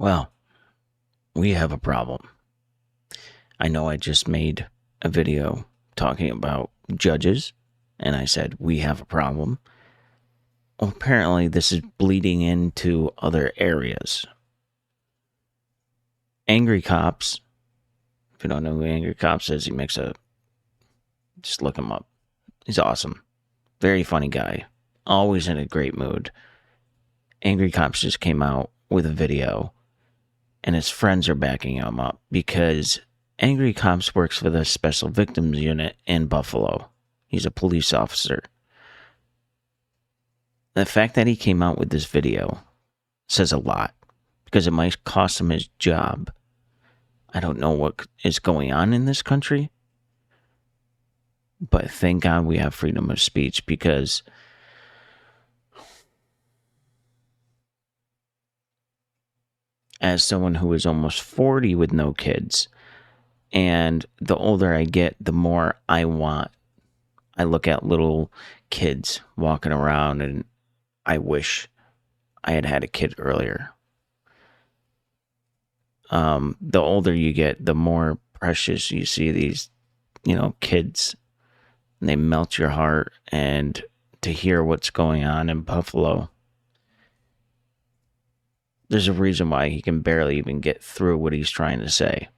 Well, we have a problem. I know I just made a video talking about judges, and I said we have a problem. Well, apparently, this is bleeding into other areas. Angry Cops, if you don't know who Angry Cops is, just look him up. He's awesome. Very funny guy. Always in a great mood. Angry Cops just came out with a video, and his friends are backing him up because Angry Cops works for the Special Victims Unit in Buffalo. He's a police officer. The fact that he came out with this video says a lot because it might cost him his job. I don't know what is going on in this country, but thank God we have freedom of speech because as someone who is almost 40 with no kids, and the older I get, the more I look at little kids walking around and I wish I had a kid earlier. The older you get, the more precious you see these, kids, and they melt your heart. And to hear what's going on in Buffalo, there's a reason why he can barely even get through what he's trying to say.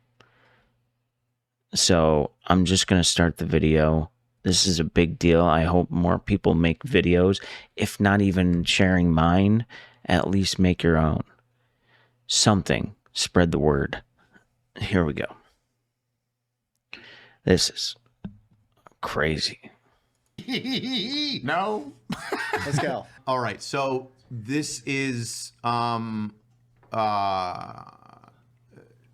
So I'm just going to start the video. This is a big deal. I hope more people make videos. If not even sharing mine, at least make your own. Something. Spread the word. Here we go. This is crazy. No. Let's go. All right. So this is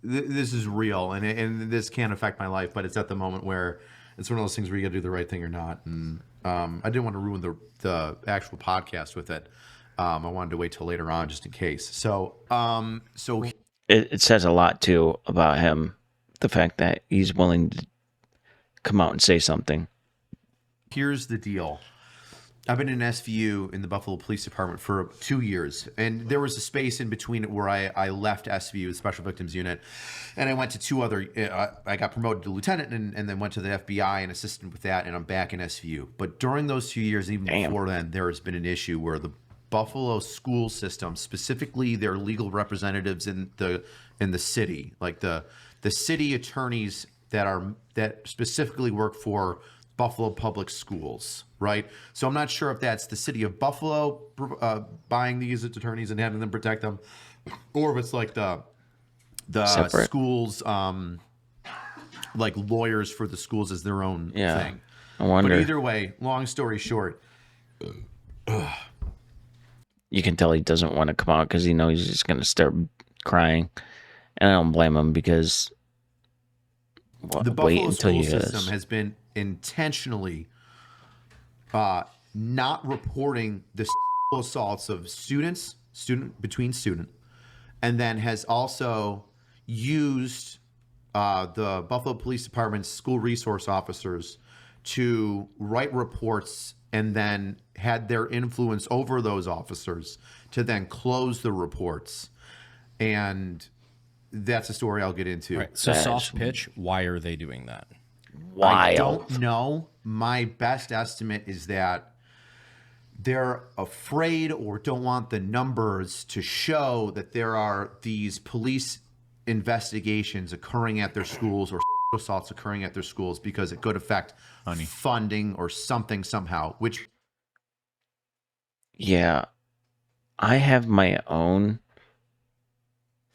this is real, and this can affect my life, but it's at the moment where it's one of those things where you got to do the right thing or not. And I didn't want to ruin the actual podcast with it. I wanted to wait till later on just in case. So It says a lot too about him. The fact that he's willing to come out and say something. Here's the deal. I've been in SVU in the Buffalo Police Department for 2 years, and there was a space in between where I left SVU, the Special Victims Unit, and I went to two other. I got promoted to lieutenant, and then went to the FBI and assistant with that, and I'm back in SVU. But during those 2 years, even before then, there has been an issue where the Buffalo school system, specifically their legal representatives in the city, like the city attorneys that specifically work for Buffalo Public Schools, right? So I'm not sure if that's the city of Buffalo buying these attorneys and having them protect them, or if it's like the Separate. schools, like lawyers for the schools as their own thing. I wonder. But either way, long story short, you can tell he doesn't want to come out because he knows he's just going to start crying. And I don't blame him because the Buffalo school system has been intentionally not reporting the assaults of student between student, and then has also used the Buffalo Police Department's school resource officers to write reports and then had their influence over those officers to then close the reports. And that's a story I'll get into. Right. So soft pitch, why are they doing that? Wild. I don't know. My best estimate is that they're afraid or don't want the numbers to show that there are these police investigations occurring at their schools or assaults occurring at their schools because it could affect funding or something somehow, which... Yeah. I have my own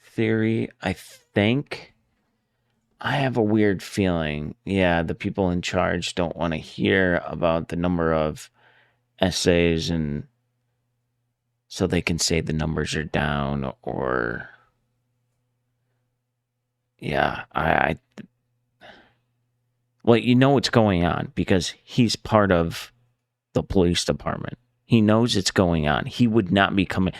theory. I think I have a weird feeling. Yeah, the people in charge don't want to hear about the number of essays, and so they can say the numbers are down, or well, you know what's going on because he's part of the police department. He knows it's going on. He would not be coming.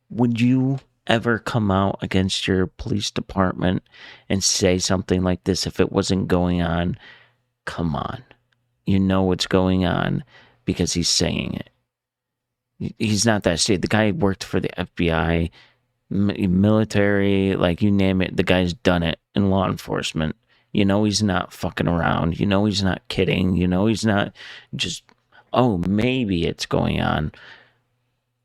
Would you ever come out against your police department and say something like this if it wasn't going on? Come on. You know what's going on because he's saying it. He's not that state. The guy worked for the FBI. military, like you name it, the guy's done it in law enforcement. You know he's not fucking around. You know he's not kidding. You know he's not just, oh, maybe it's going on.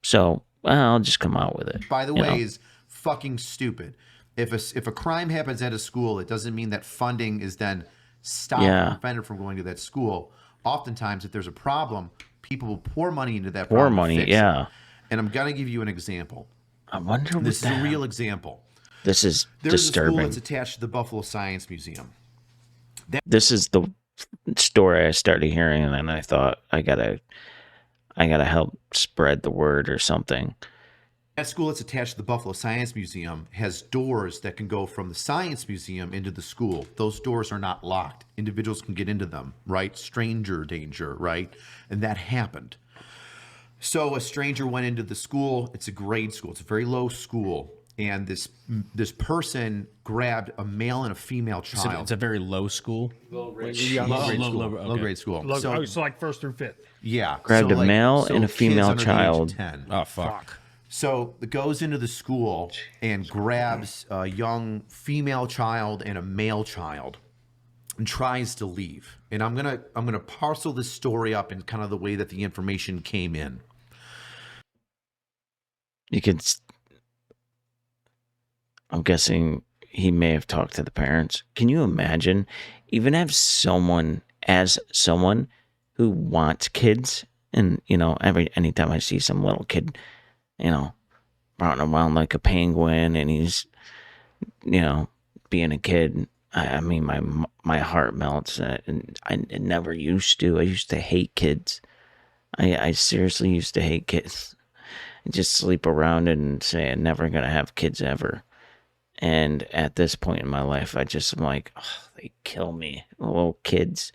So I'll just come out with it. By the you way, know? is fucking stupid. If a crime happens at a school, it doesn't mean that funding is then stopped or prevented from going to that school. Oftentimes, if there's a problem, people will pour money into that Pour problem. money, to fix yeah. It. And I'm gonna give you an example. I wonder what This is a real example. This is There's a school disturbing. that's attached to the Buffalo Science Museum. This is the story I started hearing, and then I thought I gotta help spread the word or something. That school that's attached to the Buffalo Science Museum has doors that can go from the Science Museum into the school. Those doors are not locked. Individuals can get into them, right? Stranger danger, right? And that happened. So a stranger went into the school. It's a grade school. It's a very low school. And this person grabbed a male and a female child. It's a very low school. Low grade school. So like first through fifth. Yeah. Grabbed so a male and a kids female under the age of child. 10. Oh, fuck. So it goes into the school and grabs a young female child and a male child and tries to leave. And I'm gonna parcel this story up in kind of the way that the information came in. You could. I'm guessing he may have talked to the parents. Can you imagine? Even have someone who wants kids, and anytime I see some little kid, running around like a penguin, and he's, being a kid. I mean, my heart melts, and I never used to. I used to hate kids. I seriously used to hate kids. I just sleep around and say I'm never gonna have kids ever. And at this point in my life, I just am like, oh, they kill me, little kids.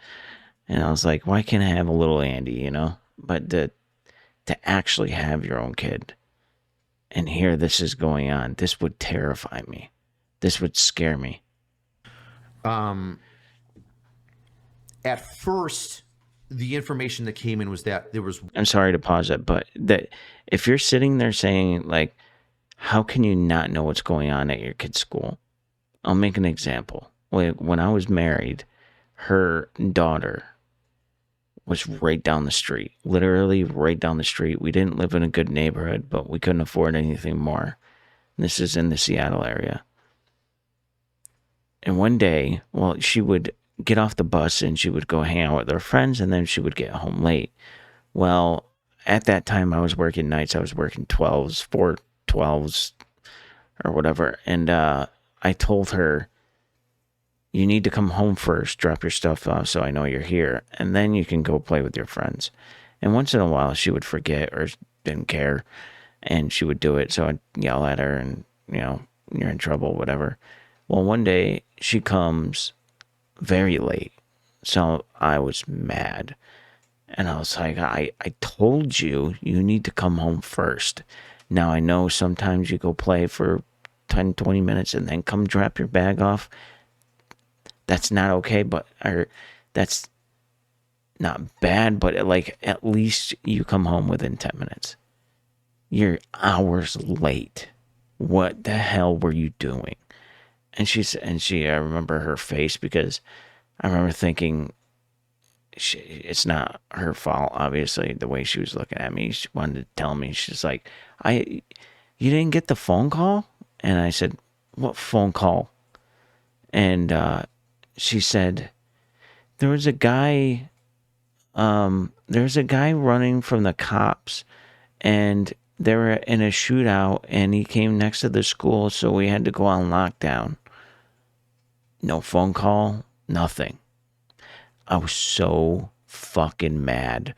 And I was like, why can't I have a little Andy, But to actually have your own kid and hear this is going on, this would terrify me. This would scare me. At first, the information that came in was that there was... I'm sorry to pause it, but that if you're sitting there saying, like, how can you not know what's going on at your kid's school? I'll make an example. When I was married, her daughter was right down the street, literally right down the street. We didn't live in a good neighborhood, but we couldn't afford anything more. This is in the Seattle area. And one day, she would get off the bus and she would go hang out with her friends, and then she would get home late. Well, at that time, I was working nights. I was working 4/12s or whatever. And I told her, you need to come home first, drop your stuff off so I know you're here, and then you can go play with your friends. And once in a while, she would forget or didn't care, and she would do it. So I'd yell at her and, you're in trouble, whatever. Well, one day she comes very late. So I was mad. And I was like, I told you need to come home first. Now I know sometimes you go play for 10, 20 minutes and then come drop your bag off. That's not okay, or that's not bad, but at least you come home within 10 minutes. You're hours late. What the hell were you doing? And I remember her face, because I remember thinking, it's not her fault, obviously, the way she was looking at me. She wanted to tell me, she's like, you didn't get the phone call? And I said, what phone call? And she said, there was a guy running from the cops, and they were in a shootout, and he came next to the school, so we had to go on lockdown. No phone call, nothing. I was so fucking mad.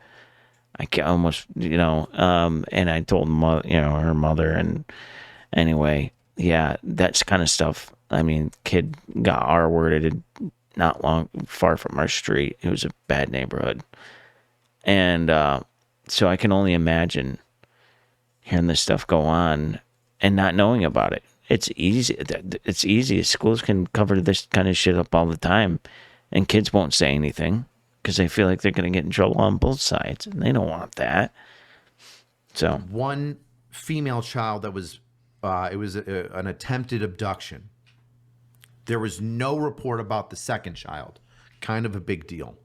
I almost, and I told her mother, and anyway, yeah, that's kind of stuff. I mean, kid got R-worded not far from our street. It was a bad neighborhood. And so I can only imagine hearing this stuff go on and not knowing about it. It's easy. Schools can cover this kind of shit up all the time, and kids won't say anything because they feel like they're going to get in trouble on both sides, and they don't want that. So one female child that was an attempted abduction. There was no report about the second child. Kind of a big deal.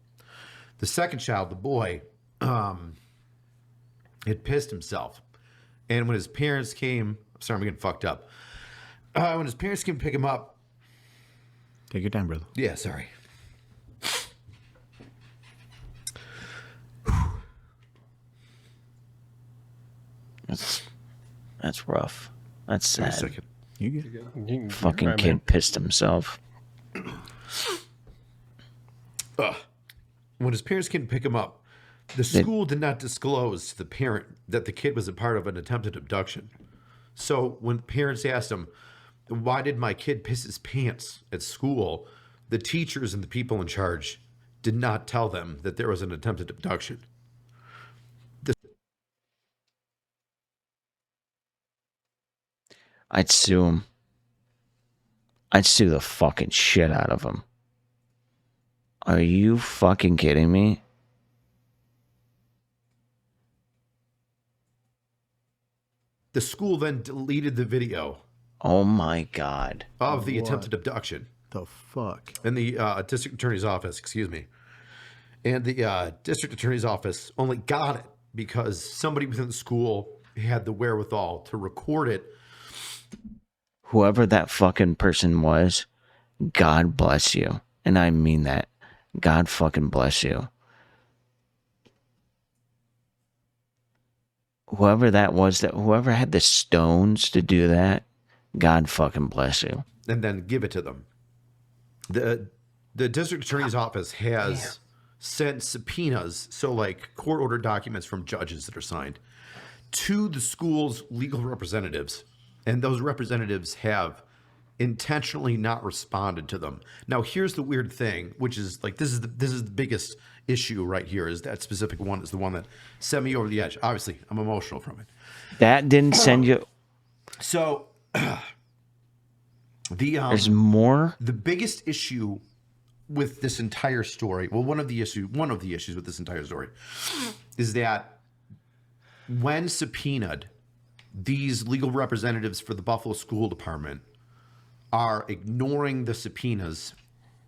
The second child, the boy, had pissed himself. And when his parents came, sorry, I'm getting fucked up. When his parents came to pick him up. Take your time, brother. Yeah, sorry. That's rough. That's Wait a sad. second. You good? Fucking kid pissed himself. When his parents came to pick him up, the school did not disclose to the parent that the kid was a part of an attempted abduction. So when parents asked him, why did my kid piss his pants at school? The teachers and the people in charge did not tell them that there was an attempted abduction. I'd sue him. I'd sue the fucking shit out of him. Are you fucking kidding me? The school then deleted the video Oh my god. of the attempted abduction. The fuck? In the district attorney's office, excuse me. And the district attorney's office only got it because somebody within the school had the wherewithal to record it. Whoever that fucking person was, God bless you. And I mean that. God fucking bless you. Whoever that was, whoever had the stones to do that, God fucking bless you. And then give it to them. The district attorney's office has sent subpoenas, so like court order documents from judges that are signed, to the school's legal representatives. And those representatives have intentionally not responded to them. Now, here's the weird thing, which is like this is the biggest issue right here. Is that specific one is the one that sent me over the edge. Obviously, I'm emotional from it. That didn't send you. So There's more. the biggest issue with this entire story, well, one of the issues with this entire story is that when subpoenaed, these legal representatives for the Buffalo School Department are ignoring the subpoenas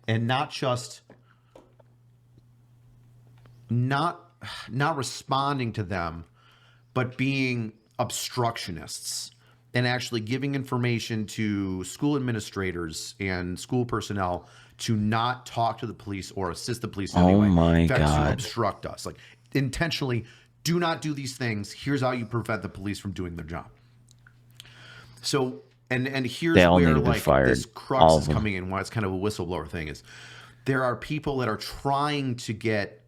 and not responding to them, but being obstructionists and actually giving information to school administrators and school personnel to not talk to the police or assist the police in any way. My In fact, to God. obstruct us. Like intentionally, do not do these things. Here's how you prevent the police from doing their job. So, and here's They all need where to be like fired. this All crux of is them. coming in, why it's kind of a whistleblower thing is there are people that are trying to get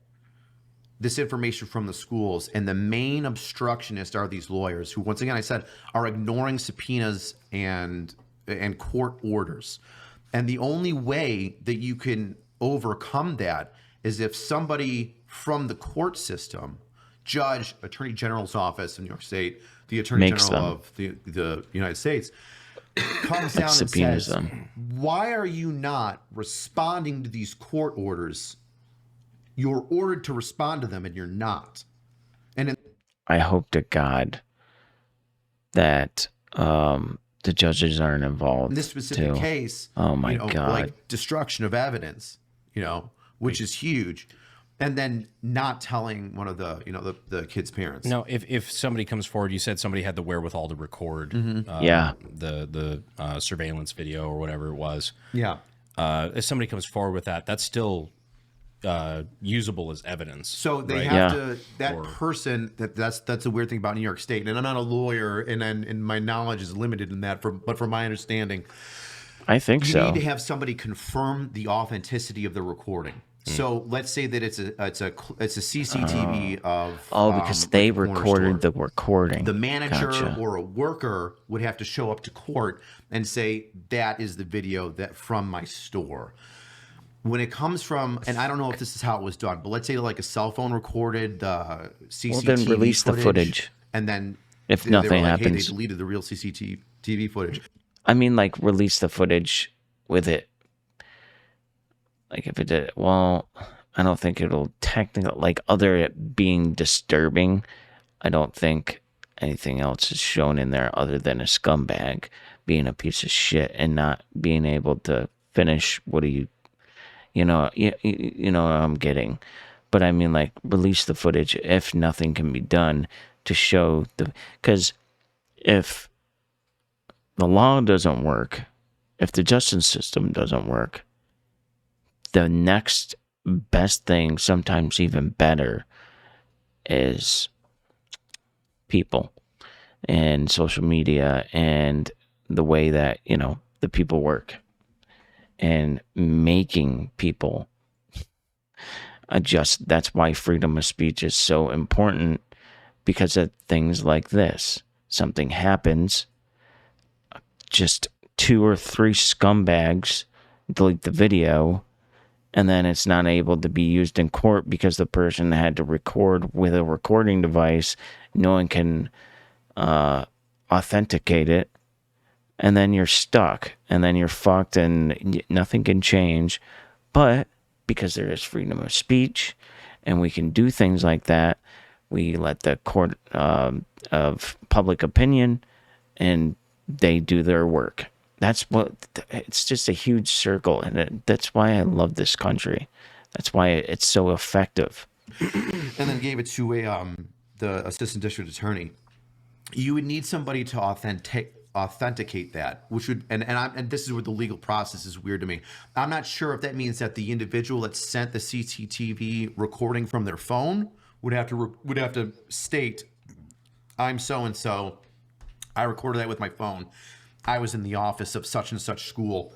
this information from the schools, and the main obstructionists are these lawyers who, once again, I said, are ignoring subpoenas and court orders. And the only way that you can overcome that is if somebody from the court system, judge, attorney general's office in New York State, the attorney Makes general them. of the United States, comes down and subpoenas says, them. why are you not responding to these court orders? You're ordered to respond to them and you're not. And in I hope to God that the judges aren't involved. this specific too. case, Oh my God. like destruction of evidence, which is huge. And then not telling one of the kid's parents. No, if somebody comes forward, you said somebody had the wherewithal to record Yeah. the surveillance video or whatever it was. Yeah. If somebody comes forward with that, that's still usable as evidence. So they right? have Yeah. to that person that's a weird thing about New York State. And I'm not a lawyer, and my knowledge is limited in that. But from my understanding, I think you so. need to have somebody confirm the authenticity of the recording. So let's say that it's a CCTV of because they like a corner recorded store. the recording. The manager Gotcha. or a worker would have to show up to court and say that is the video that from my store. When it comes from, and I don't know if this is how it was done, but let's say like a cell phone recorded the CCTV Well, then release the footage. and then If they were nothing like, hey, they happens. deleted the real CCTV footage. I mean, like, release the footage with it. Like, if it did, well, I don't think it'll technically, like, other it being disturbing, I don't think anything else is shown in there other than a scumbag being a piece of shit and not being able to finish what you know what I'm getting. But I mean, like, release the footage if nothing can be done to show because if the law doesn't work, if the justice system doesn't work, the next best thing, sometimes even better, is people and social media and the way that, the people work and making people adjust. That's why freedom of speech is so important, because of things like this. Something happens, just 2 or 3 scumbags delete the video, and then it's not able to be used in court because the person had to record with a recording device. No one can authenticate it, and then you're stuck, and then you're fucked, and nothing can change. But because there is freedom of speech, and we can do things like that, we let the court of public opinion, and they do their work. It's just a huge circle, and that's why I love this country. That's why it's so effective. And then gave it to the assistant district attorney. You would need somebody to authenticate that, which would and this is where the legal process is weird to me. I'm not sure if that means that the individual that sent the CCTV recording from their phone would have to state, I'm so and so, I recorded that with my phone. I was in the office of such and such school,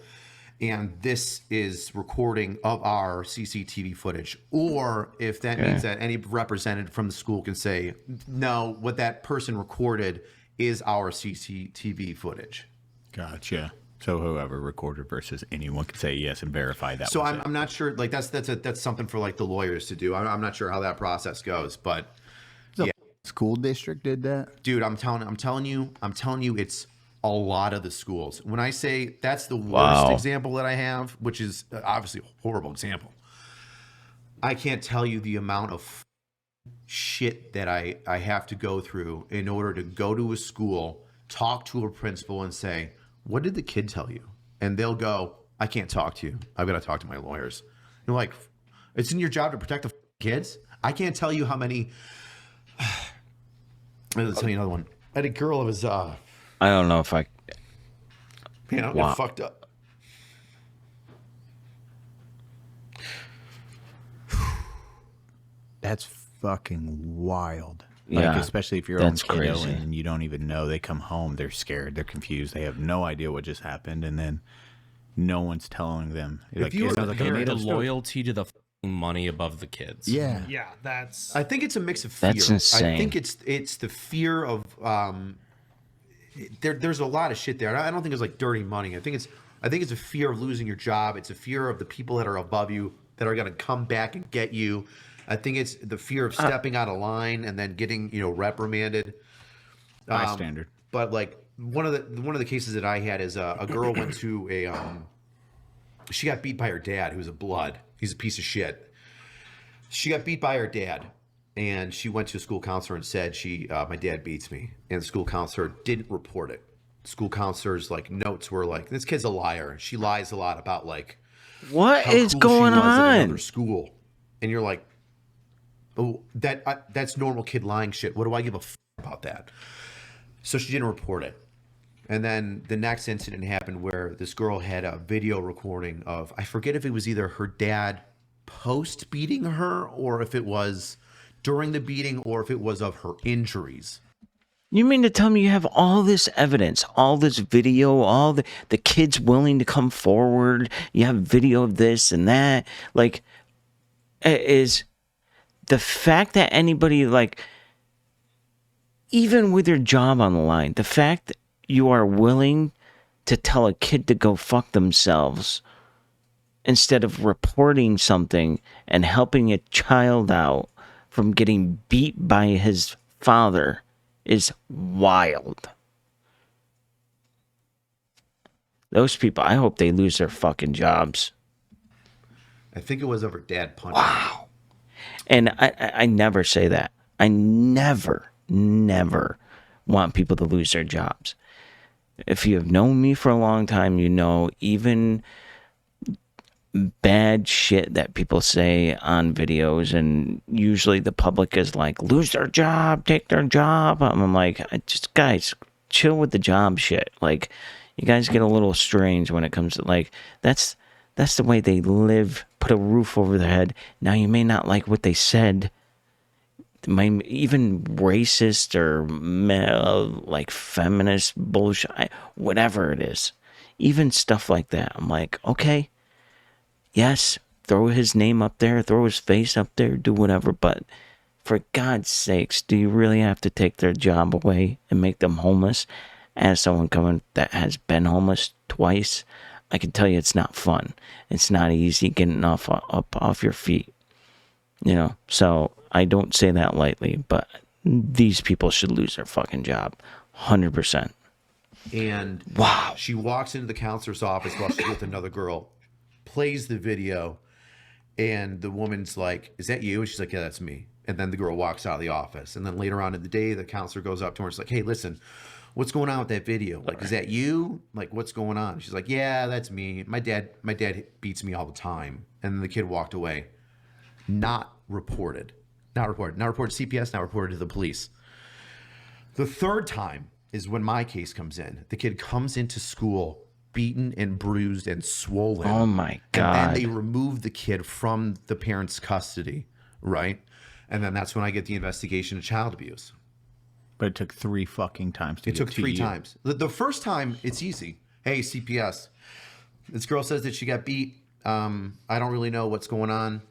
and this is recording of our CCTV footage. Or if that means that any representative from the school can say, no, what that person recorded is our CCTV footage. Gotcha. So whoever recorded versus anyone can say yes and verify that. So I'm not sure. Like that's something for like the lawyers to do. I'm not sure how that process goes, but yeah. School district did that? Dude, I'm telling you, it's a lot of the schools. When I say that's the worst Wow. example that I have, which is obviously a horrible example, I can't tell you the amount of shit that I have to go through in order to go to a school, talk to a principal and say, what did the kid tell you? And they'll go, I can't talk to you. I've got to talk to my lawyers. You're like, it's in your job to protect the kids? I can't tell you how many. I'll tell you another one. I had a girl that was, I don't know if I. get fucked up. That's fucking wild. Yeah, Like, especially if you're that's on kiddo crazy. and you don't even know. They come home, they're scared, they're confused, they have no idea what just happened, and then no one's telling them. Like, you it were sounds like the a parent, made The up story. loyalty to the fucking money above the kids. Yeah. Yeah, that's I think it's a mix of fear. That's insane. I think it's the fear of there's a lot of shit there. I don't think it's like dirty money. I think it's a fear of losing your job. It's a fear of the people that are above you that are going to come back and get you. I think it's the fear of stepping out of line and then getting, reprimanded. Bystander. But like one of the cases that I had is a girl went to she got beat by her dad, who's a blood. He's a piece of shit. She got beat by her dad, and she went to a school counselor and said, my dad beats me. And the school counselor didn't report it. School counselor's like notes were like, this kid's a liar. She lies a lot about like What how is cool going she was at on? another school. And you're like, oh, that's normal kid lying shit. What do I give a about that? So she didn't report it. And then the next incident happened where this girl had a video recording of, I forget if it was either her dad post beating her or if it was during the beating or if it was of her injuries. You mean to tell me you have all this evidence, all this video, all the kids willing to come forward? You have video of this and that. Like, is the fact that anybody, like, even with your job on the line, the fact that you are willing to tell a kid to go fuck themselves instead of reporting something and helping a child out from getting beat by his father is wild. Those people, I hope they lose their fucking jobs. I think it was of her dad punching her. And I never say that. I never want people to lose their jobs. If you have known me for a long time, you know even bad shit that people say on videos, and usually the public is like, lose their job, take their job. I'm like, just guys, chill with the job shit. Like, you guys get a little strange when it comes to, like, that's the way they live, put a roof over their head. Now, you may not like what they said, even racist or like feminist bullshit, whatever it is, even stuff like that. I'm like, okay, yes, throw his name up there, throw his face up there, do whatever, but for God's sakes, do you really have to take their job away and make them homeless? As someone coming that has been homeless twice, I can tell you it's not fun. It's not easy getting up off your feet. You know, so I don't say that lightly, but these people should lose their fucking job. 100%. And wow. She walks into the counselor's office while she's with another girl, plays the video, and the woman's like, is that you? And she's like, yeah, that's me. And then the girl walks out of the office. And then later on in the day, the counselor goes up to her and is like, hey, listen, what's going on with that video? Like, is that you? Like, what's going on? She's like, yeah, that's me. My dad beats me all the time. And then the kid walked away. Not reported. Not reported to CPS, not reported to the police. The third time is when my case comes in. The kid comes into school beaten and bruised and swollen. Oh my God. And then they remove the kid from the parents' custody, right? And then that's when I get the investigation of child abuse. But it took 3 fucking times to It get took to 3 you. times. The first time, it's easy. Hey, CPS. This girl says that she got beat. I don't really know what's going on.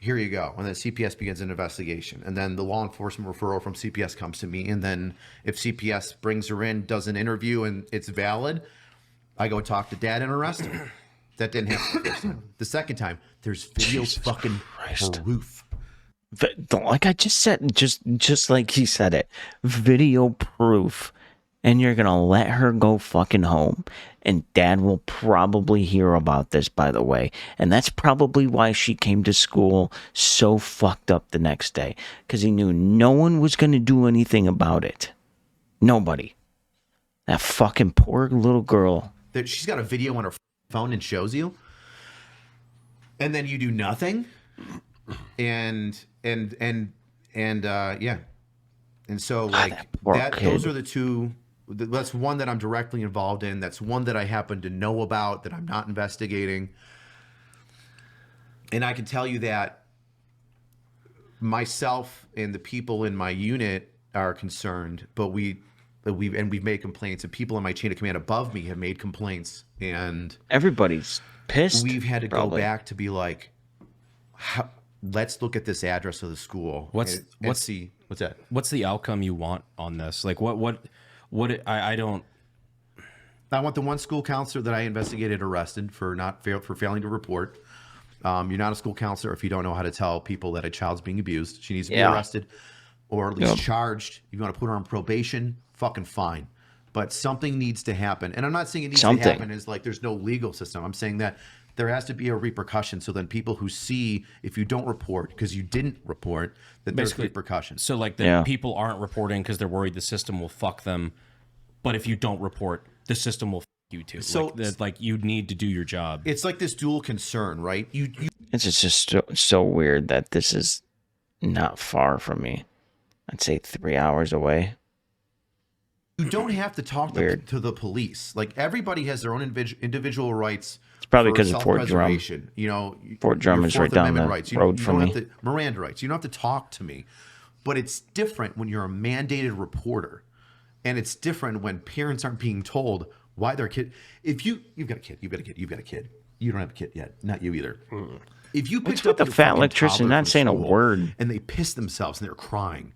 Here you go. And then CPS begins an investigation. And then the law enforcement referral from CPS comes to me. And then if CPS brings her in, does an interview, and it's valid, I go talk to dad and arrest him. That didn't happen the first time. The second time, there's video fucking proof. Like I just said, just like he said it, video proof. And you're gonna let her go fucking home. And dad will probably hear about this, by the way. And that's probably why she came to school so fucked up the next day. Because he knew no one was gonna do anything about it. Nobody. That fucking poor little girl. That she's got a video on her phone and shows you. And then you do nothing. And yeah. And so like those are the two. That's one that I'm directly involved in. That's one that I happen to know about that I'm not investigating. And I can tell you that myself and the people in my unit are concerned, but we've made complaints, and people in my chain of command above me have made complaints, and everybody's pissed. We've had to go back to be like, let's look at this address of the school. What's that? What's the outcome you want on this? Like what I don't. I want the one school counselor that I investigated arrested for failing to report. You're not a school counselor if you don't know how to tell people that a child's being abused. She needs to be arrested, or at least charged. If you want to put her on probation, fucking fine. But something needs to happen. And I'm not saying it needs to happen as like there's no legal system. I'm saying that there has to be a repercussion, so then people who see if you don't report because you didn't report, that there's repercussions. So like people aren't reporting because they're worried the system will fuck them, but if you don't report, the system will fuck you too. So like you need to do your job. It's like this dual concern, right? It's just so weird that this is not far from me. I'd say 3 hours away. You don't have to talk to the police. Like everybody has their own individual rights. It's probably because of Fort Drum. You know, Fort Drum is right down the road from me. Miranda rights. You don't have to talk to me. But it's different when you're a mandated reporter, and it's different when parents aren't being told why their kid. If you've got a kid, you've got a kid. You don't have a kid yet. Not you either. If you picked up the fat electrician not saying a word, and they piss themselves and they're crying,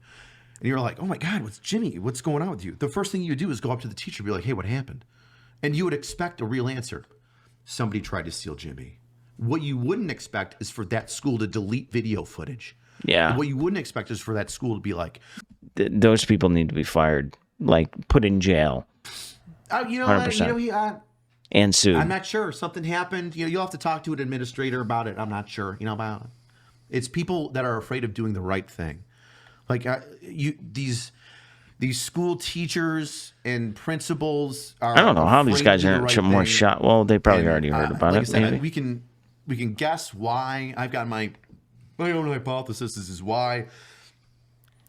and you're like, oh my God, Jimmy? What's going on with you? The first thing you do is go up to the teacher and be like, hey, what happened? And you would expect a real answer. Somebody tried to steal Jimmy. What you wouldn't expect is for that school to delete video footage. Yeah. And what you wouldn't expect is for that school to be like, those people need to be fired, like put in jail. 100%. And sued. I'm not sure. Something happened. You'll have to talk to an administrator about it. I'm not sure. About it. It's people that are afraid of doing the right thing. Like These school teachers and principals are I don't know how these afraid guys to do the aren't right more thing. shot. Well, they probably And, already heard about like it. I said, Maybe we can guess why. I've got my own hypothesis. This is why.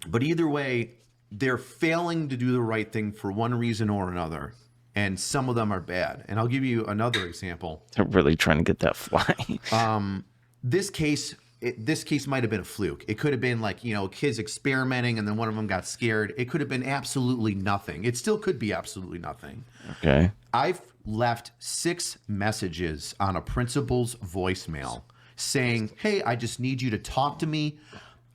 But either way, they're failing to do the right thing for one reason or another, and some of them are bad. And I'll give you another example. they're really trying to get that fly. This case might have been a fluke. It could have been like, kids experimenting and then one of them got scared. It could have been absolutely nothing. It still could be absolutely nothing. Okay. I've left 6 messages on a principal's voicemail saying, hey, I just need you to talk to me.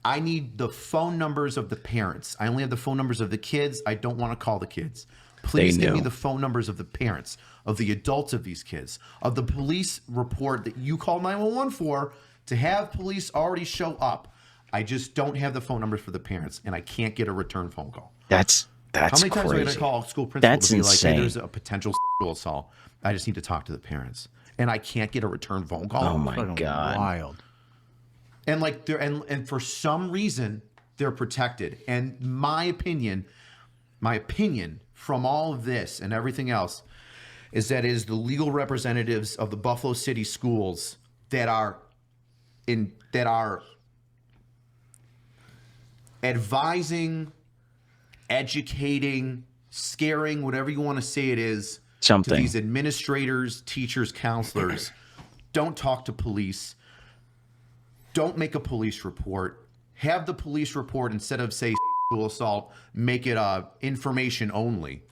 I need the phone numbers of the parents. I only have the phone numbers of the kids. I don't want to call the kids. Please give me the phone numbers of the parents, of the adults of these kids, of the police report that you called 911 for, to have police already show up. I just don't have the phone numbers for the parents, and I can't get a return phone call. That's How many times crazy. am I going to call a school principal That's to be insane. like, hey, there's a potential sexual assault. I just need to talk to the parents. And I can't get a return phone call. Oh my Fucking god. wild. And like they're and for some reason they're protected. And my opinion from all of this and everything else is that it is the legal representatives of the Buffalo City schools that are advising, educating, scaring, whatever you want to say it is, Something. to these administrators, teachers, counselors. Don't talk to police. Don't make a police report. Have the police report, instead of say sexual assault, make it information only.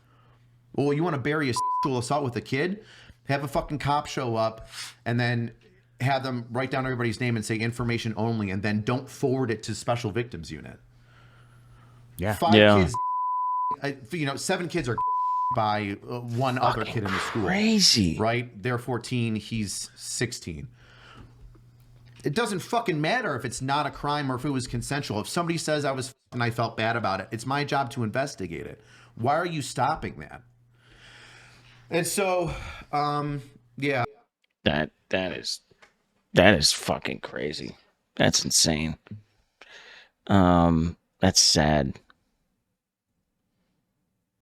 Well, you want to bury a sexual assault with a kid? Have a fucking cop show up and then have them write down everybody's name and say information only, and then don't forward it to special victims unit. Yeah. 5 Yeah. kids, 7 kids are by one other kid in the school. Crazy. Right? They're 14, he's 16. It doesn't fucking matter if it's not a crime or if it was consensual. If somebody says I was and I felt bad about it, it's my job to investigate it. Why are you stopping that? And so, yeah. That is fucking crazy. That's insane. That's sad.